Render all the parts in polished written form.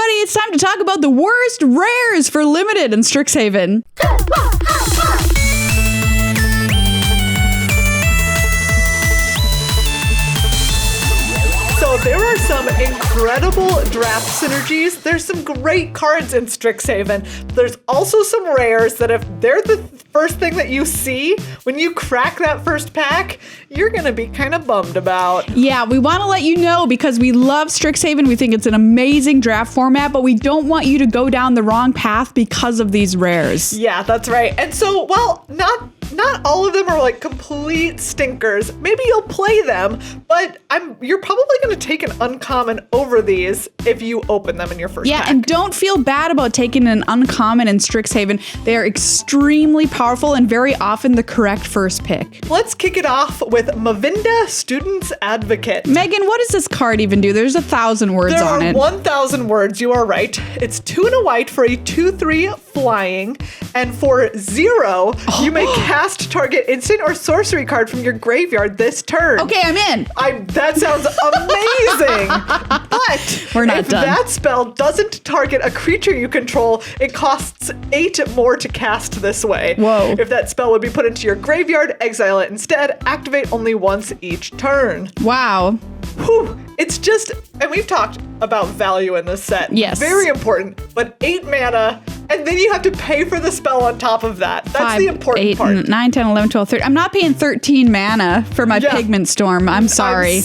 everybody, it's time to talk about the worst rares for Limited in Strixhaven. So there are some incredible draft synergies. There's some great cards in Strixhaven. There's also some rares that if they're the first thing that you see when you crack that first pack, you're going to be kind of bummed about. Yeah, we want to let you know because we love Strixhaven. We think it's an amazing draft format, but we don't want you to go down the wrong path because of these rares. Yeah, that's right. And so, well, not all of them are like complete stinkers. Maybe you'll play them, but you're probably going to take an uncommon over these if you open them in your first pack. Yeah, and don't feel bad about taking an uncommon in Strixhaven. They are extremely powerful and very often the correct first pick. Let's kick it off with Mavinda, Student's Advocate. Megan, what does this card even do? There's 1,000 words on it. There are 1,000 words, you are right. It's 2 and a white for a 2/3 flying, and for 0, you may cast target instant or sorcery card from your graveyard this turn. Okay, I'm in. That sounds amazing. But we're not if done. That spell doesn't target a creature you control, it costs 8 more to cast this way. Whoa. If that spell would be put into your graveyard, exile it instead. Activate only once each turn. Wow. Whew. It's just, and we've talked about value in this set. Yes. Very important, but 8 mana, and then you have to pay for the spell on top of that. That's the important part. 9, 10, 11, 12, 13. I'm not paying 13 mana for my Pigment Storm. I'm sorry.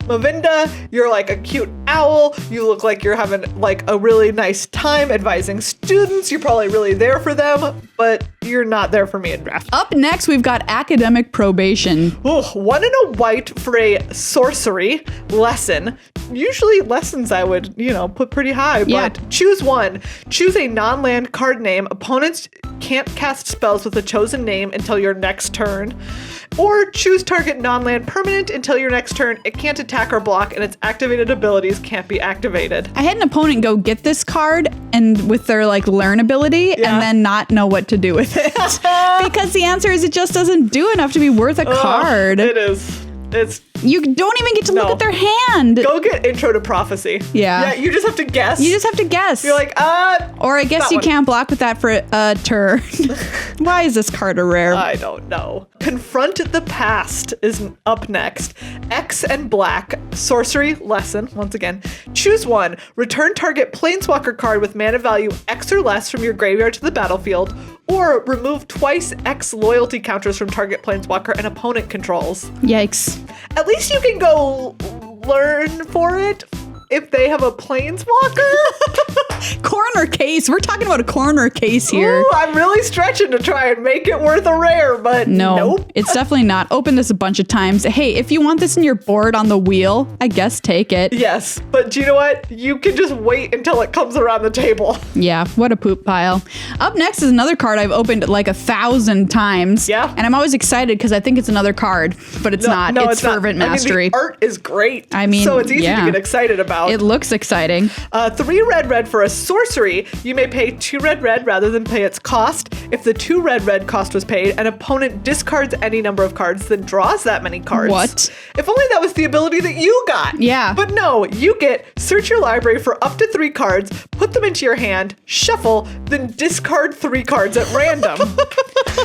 Mavinda, you're like a cute owl. You look like you're having like a really nice time advising students. You're probably really there for them, but you're not there for me in draft. Up next, we've got Academic Probation. Ooh, 1 and a white for a Sorcery Lesson. Usually lessons I would, put pretty high, but choose one. Choose a non-land card name. Opponents can't cast spells with a chosen name until your next turn. Or choose target non-land permanent until your next turn. It can't attack or block, and its activated abilities can't be activated. I had an opponent go get this card and with their learn ability and then not know what to do with it. Because the answer is it just doesn't do enough to be worth a card. It is. You don't even get to look at their hand. Go get Intro to Prophecy. Yeah. Yeah, you just have to guess. You just have to guess. You're like, Or I guess you can't block with that for a turn. Why is this card a rare? I don't know. Confront the Past is up next. X and black, Sorcery Lesson, once again. Choose one. Return target Planeswalker card with mana value X or less from your graveyard to the battlefield, or remove twice X loyalty counters from target Planeswalker and opponent controls. Yikes. At least you can go learn for it if they have a Planeswalker. Corner case. We're talking about a corner case here. Ooh, I'm really stretching to try and make it worth a rare, but nope. It's definitely not. Open this a bunch of times. Hey, if you want this in your board on the wheel, I guess take it. Yes, but do you know what? You can just wait until it comes around the table. Yeah, what a poop pile. Up next is another card I've opened like 1,000 times. Yeah. And I'm always excited because I think it's another card, but it's not. It's Verdant Mastery. The art is great. I mean, so it's easy to get excited about. It looks exciting. 3 red for a sorcery. You may pay 2 red rather than pay its cost. If the 2 red cost was paid, an opponent discards any number of cards, then draws that many cards. What? If only that was the ability that you got. Yeah. But no, you get search your library for up to 3 cards, put them into your hand, shuffle, then discard 3 cards at random.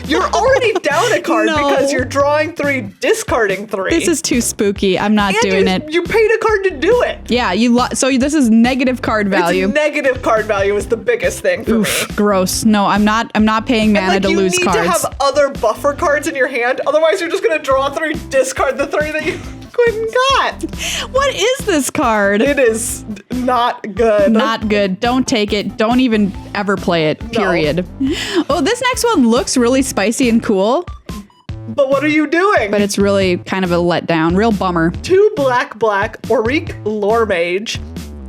You're already down a card because you're drawing 3, discarding 3. This is too spooky. I'm not doing it. You paid a card to do it. Yeah, so this is negative card value. It's negative card value is the biggest thing for me. Gross. No, I'm not paying mana to lose cards. You need to have other buffer cards in your hand. Otherwise, you're just going to draw 3, discard the 3 that you couldn't got. What is this card? It is not good. Not good. Don't take it. Don't even ever play it. Period. No. Oh, this next one looks really spicy and cool. But what are you doing? But it's really kind of a letdown. Real bummer. 2 black, Auric Lore Mage.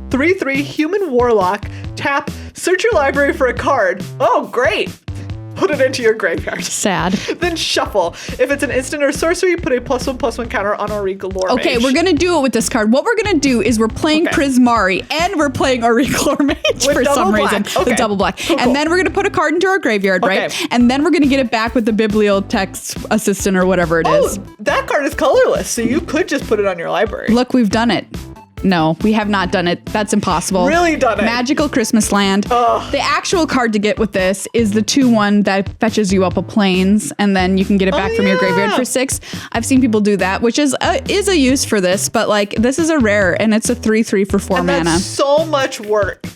3/3 Human Warlock. Tap, search your library for a card. Oh, great. Put it into your graveyard. Sad. Then shuffle. If it's an instant or sorcery, put a +1/+1 counter on Auric Lore Mage. Okay, we're going to do it with this card. What we're going to do is we're playing Prismari and we're playing Auric Lore Mage for some reason. Okay. With double black. Cool. And then we're going to put a card into our graveyard, right? And then we're going to get it back with the Bibliotext Assistant or whatever it is. Oh, that card is colorless, so you could just put it on your library. Look, we've done it. No, we have not done it. That's impossible. Really done it. Magical Christmas Land. Ugh. The actual card to get with this is the 2/1 that fetches you up a plains, and then you can get it back from your graveyard for 6. I've seen people do that, which is a use for this, but like this is a rare, and it's a 3/3 for 4 mana. That's so much work.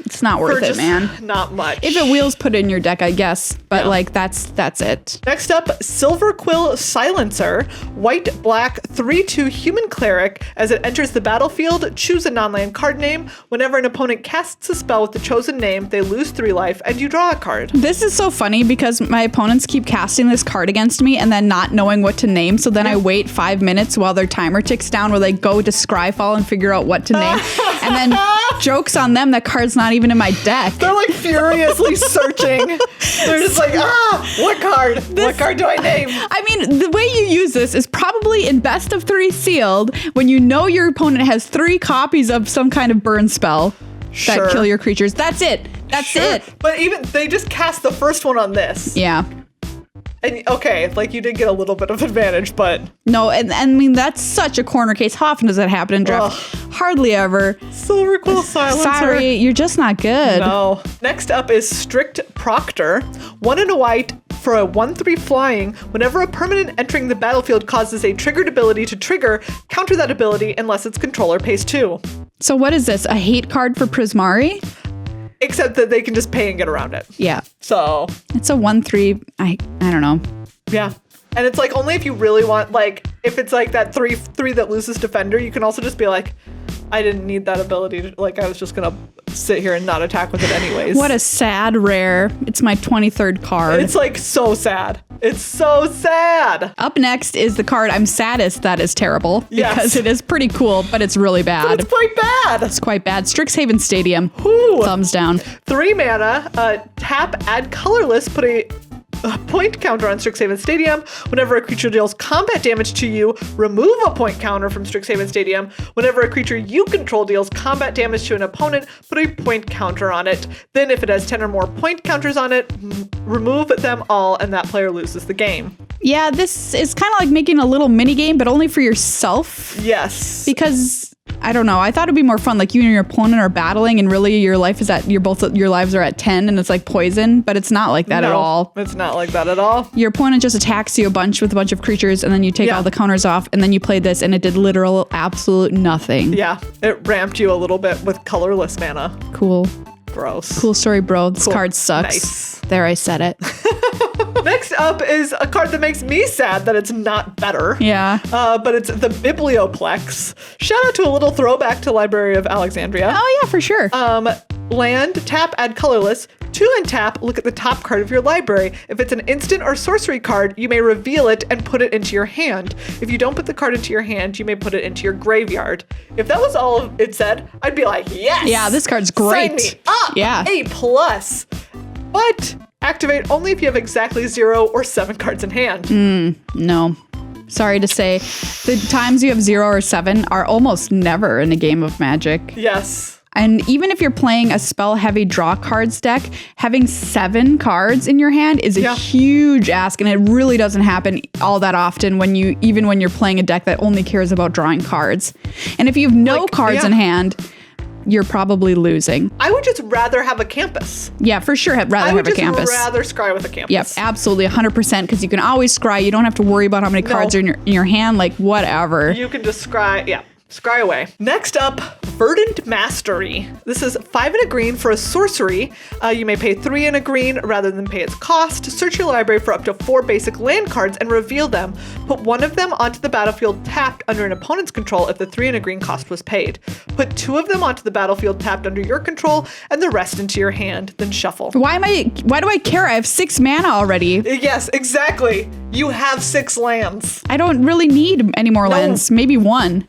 It's not worth it, man. Not much. If it wheels, put it in your deck, I guess. But like that's it. Next up, Silver Quill Silencer, white, black, 3/2 human cleric. As it enters the battlefield, choose a non-land card name. Whenever an opponent casts a spell with the chosen name, they lose 3 life and you draw a card. This is so funny because my opponents keep casting this card against me and then not knowing what to name. So then I wait 5 minutes while their timer ticks down where they go to Scryfall and figure out what to name. And then joke's on them, that card's not even in my deck. They're like furiously searching. They're just like, what card? What card do I name? I mean, the way you use this is probably in best of 3 sealed when you know your opponent has 3 copies of some kind of burn spell that kill your creatures. That's it. That's it. But even they just cast the first one on this. Yeah. And okay, like you did get a little bit of advantage, but no, and I mean that's such a corner case. How often does that happen in draft? Hardly ever. Silver Quill Silencer. Sorry, you're just not good. No. Next up is Strict Proctor. 1 and a white for a 1/3 flying. Whenever a permanent entering the battlefield causes a triggered ability to trigger, counter that ability unless its controller pays 2. So what is this? A hate card for Prismari? Except that they can just pay and get around it. Yeah. So it's a 1/3. I don't know. Yeah. And it's like only if you really want, like if it's like that 3/3 that loses defender, you can also just be like, I didn't need that ability to, like I was just gonna sit here and not attack with it anyways. What a sad rare. It's my 23rd card. It's like so sad. It's so sad. Up next is the card I'm saddest that is terrible. Because it is pretty cool, but it's really bad. But it's quite bad. It's quite bad. Strixhaven Stadium. Ooh. Thumbs down. 3 mana, tap, add colorless, put a point counter on Strixhaven Stadium. Whenever a creature deals combat damage to you, remove a point counter from Strixhaven Stadium. Whenever a creature you control deals combat damage to an opponent, put a point counter on it. Then if it has 10 or more point counters on it, remove them all and that player loses the game. Yeah, this is kind of like making a little mini game, but only for yourself. Yes. Because I don't know. I thought it'd be more fun. Like you and your opponent are battling, and really your life is at your lives are at 10, and it's like poison. But it's not like that at all. It's not like that at all. Your opponent just attacks you a bunch with a bunch of creatures, and then you take all the counters off, and then you play this, and it did literal absolute nothing. Yeah, it ramped you a little bit with colorless mana. Cool. Gross. Cool story, bro. This card sucks. Nice. There, I said it. Next up is a card that makes me sad that it's not better. Yeah. But it's the Biblioplex. Shout out to a little throwback to Library of Alexandria. Oh, yeah, for sure. Land, tap, add colorless. 2 and tap, look at the top card of your library. If it's an instant or sorcery card, you may reveal it and put it into your hand. If you don't put the card into your hand, you may put it into your graveyard. If that was all it said, I'd be like, yes! Yeah, this card's great. Sign me up! Yeah. A+. But activate only if you have exactly 0 or 7 cards in hand. No. Sorry to say. The times you have 0 or 7 are almost never in a game of Magic. Yes. And even if you're playing a spell-heavy draw cards deck, having 7 cards in your hand is a huge ask, and it really doesn't happen all that often when you're playing a deck that only cares about drawing cards. And if you have no cards in hand, you're probably losing. I would just rather have a campus. Yeah, for sure. Rather have a campus. I would just rather scry with a campus. Yep, absolutely, 100%. Because you can always scry. You don't have to worry about how many cards are in your hand. Like whatever. You can just scry. Yeah. Scry away. Next up, Verdant Mastery. This is 5 and a green for a sorcery. You may pay 3 and a green rather than pay its cost. Search your library for up to 4 basic land cards and reveal them. Put 1 of them onto the battlefield tapped under an opponent's control if the 3 and a green cost was paid. Put 2 of them onto the battlefield tapped under your control and the rest into your hand, then shuffle. Why do I care? I have 6 mana already. Yes, exactly. You have 6 lands. I don't really need any more lands. Maybe 1.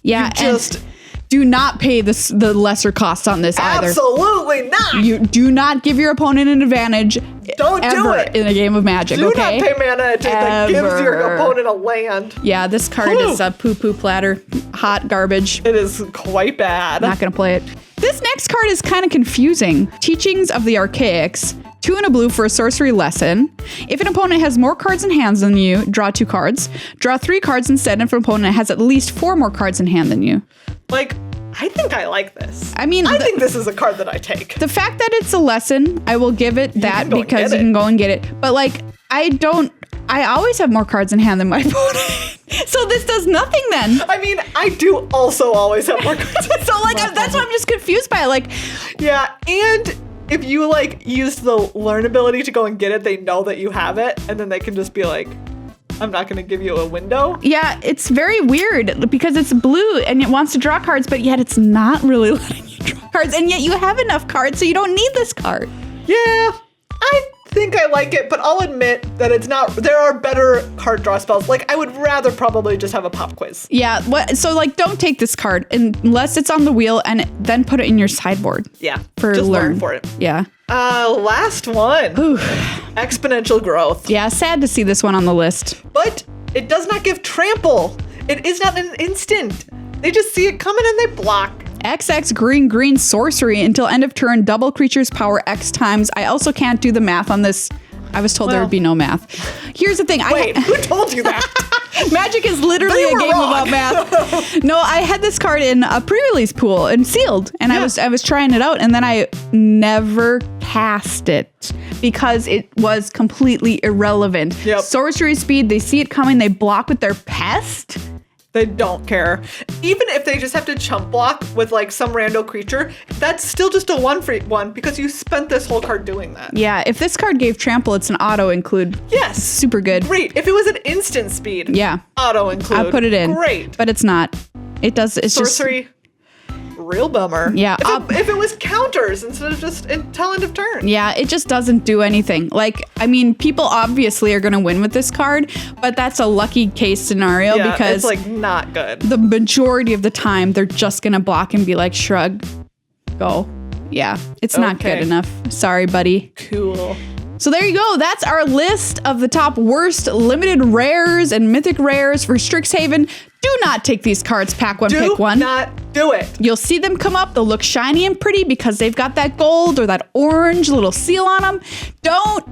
Yeah, and do not pay the lesser cost on this either. Absolutely not. You do not give your opponent an advantage. Don't do it in a game of Magic. Do okay? not pay mana that gives your opponent a land. Yeah, this card is a poo-poo platter, hot garbage. It is quite bad. Not gonna play it. This next card is kind of confusing. Teachings of the Archaics. 2 and a blue for a Sorcery Lesson. If an opponent has more cards in hands than you, draw 2 cards. Draw 3 cards instead if an opponent has at least 4 more cards in hand than you. Like, I think I like this. I mean, I think this is a card that I take. The fact that it's a lesson, I will give it that because you can go and get it. But like, I always have more cards in hand than my opponent. So this does nothing then. I mean, I do also always have more cards. So like, that's why I'm just confused by it. Like, yeah, and if you like use the learn ability to go and get it, they know that you have it, and then they can just be like, I'm not going to give you a window. Yeah, it's very weird because it's blue and it wants to draw cards, but yet it's not really letting you draw cards, and yet you have enough cards, so you don't need this card. Yeah, I think I like it, but I'll admit that it's not. There are better card draw spells. Like, I would rather probably just have a pop quiz. Yeah, so like, don't take this card unless it's on the wheel, and then put it in your sideboard. Yeah, for just learn for it. Yeah. Last one. Ooh. Exponential Growth. Yeah, sad to see this one on the list. But it does not give trample. It is not an instant. They just see it coming and they block. XX green sorcery until end of turn, double creature's power X times. I also can't do the math on this. I was told there would be no math. Here's the thing. Wait, who told you that? Magic is literally a game about math. No, I had this card in a pre-release pool and sealed, and I was trying it out, and then I never cast it because it was completely irrelevant. Yep. Sorcery speed, they see it coming, they block with their pest. They don't care. Even if they just have to chump block with like some rando creature, that's still just a 1 for 1 because you spent this whole card doing that. Yeah, if this card gave trample, it's an auto include. Yes. Super good. Great. If it was an instant speed. Yeah. Auto include. I put it in. Great. But it's not. It does. It's Sorcery. Real bummer. Yeah. If it was counters instead of just until end of turn. Yeah, it just doesn't do anything. Like, I mean, people obviously are going to win with this card, but that's a lucky case scenario because it's like not good. The majority of the time, they're just going to block and be like, shrug, go. Yeah, it's not good enough. Sorry, buddy. Cool. So there you go. That's our list of the top worst limited rares and mythic rares for Strixhaven. Do not take these cards, pack one, pick one. Do not do it. You'll see them come up. They'll look shiny and pretty because they've got that gold or that orange little seal on them. Don't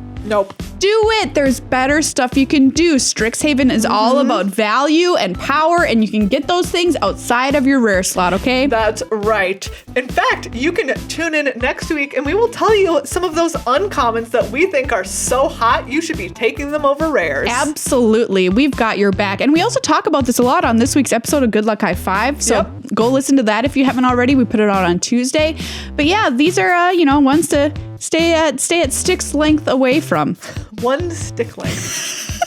do it. There's better stuff you can do. Strixhaven is all about value and power, and you can get those things outside of your rare slot, okay? That's right. In fact, you can tune in next week and we will tell you some of those uncommons that we think are so hot, you should be taking them over rares. Absolutely. We've got your back. And we also talk about this a lot on this week's episode of Good Luck High Five. So go listen to that if you haven't already. We put it out on Tuesday. But yeah, these are, ones to stay at stick's length away from. One stick length.